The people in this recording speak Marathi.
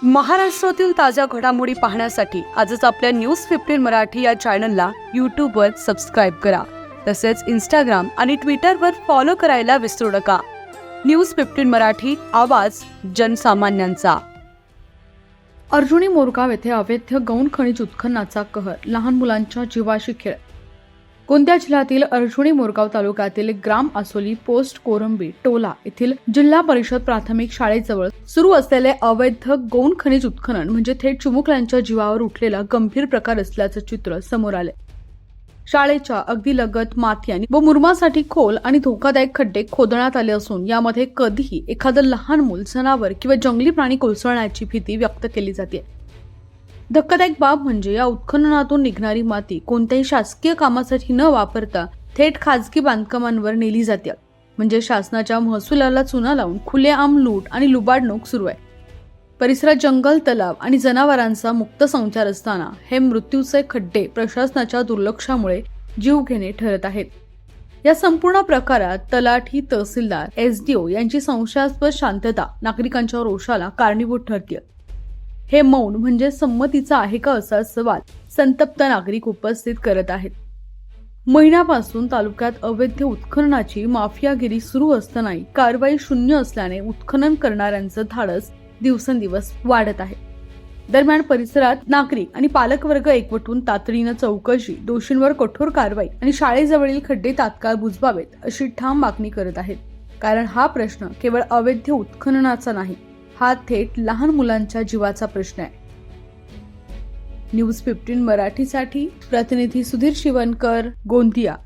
महाराष्ट्रातील ताज्या घडामोडी पाहण्यासाठी आजच आपल्या न्यूज 15 मराठी या चॅनलला यूट्यूबवर सबस्क्राईब करा. तसेच इंस्टाग्राम आणि ट्विटरवर फॉलो करायला विसरू नका. न्यूज 15 मराठी, आवाज जनसामान्यांचा. अर्जुनी मोरगाव येथे अवैध गौण खनिज उत्खननाचा कहर, लहान मुलांच्या जीवाशी खेळ. गोंदिया जिल्ह्यातील अर्जुनी मोरगाव तालुक्यातील ग्राम आसोली पोस्ट कोरंबी टोला येथील जिल्हा परिषद प्राथमिक शाळेजवळ सुरू असलेले अवैध गौण खनिज उत्खनन म्हणजे थेट चिमुकल्यांच्या जीवावर उठलेला गंभीर प्रकार असल्याचं चित्र समोर आले. शाळेच्या अगदी लगत माती व मुरमासाठी खोल आणि धोकादायक खड्डे खोदण्यात आले असून यामध्ये कधीही एखादं लहान मूल, जनावर किंवा जंगली प्राणी कोसळण्याची भीती व्यक्त केली जाते. धक्कादायक बाब म्हणजे या उत्खननातून निघणारी माती कोणत्याही शासकीय कामासाठी न वापरता थेट खाजगी बांधकामांवर नेली जाते. म्हणजे शासनाच्या महसुलाला चुना लावून खुलेआम लूट आणि लुबाडणूक सुरू आहे. परिसरात जंगल, तलाव आणि जनावरांचा मुक्त संचार असताना हे मृत्यूचे खड्डे प्रशासनाच्या दुर्लक्षामुळे जीवघेणे ठरत आहेत. या संपूर्ण प्रकारात तलाठी, तहसीलदार, SDO यांची संशयास्पद शांतता नागरिकांच्या रोषाला कारणीभूत ठरते. हे मौन म्हणजे संमतीचा आहे का, असा सवाल संतप्त नागरिक उपस्थित करत आहेत. महिन्यापासून तालुक्यात अवैध उत्खननाची माफियागिरी सुरू असतानाही कारवाई शून्य असल्याने उत्खनन करणाऱ्यांचं धाडस दिवसेंदिवस वाढत आहे. दरम्यान परिसरात नागरिक आणि पालकवर्ग एकवटून तातडीनं चौकशी, दोषींवर कठोर कारवाई आणि शाळेजवळील खड्डे तात्काळ बुजवावेत अशी ठाम मागणी करत आहेत. कारण हा प्रश्न केवळ अवैध उत्खननाचा नाही, हा थेट लहान मुलांच्या जीवाचा प्रश्न आहे. न्यूज 15 मराठीसाठी प्रतिनिधी सुधीर शिवणकर, गोंदिया.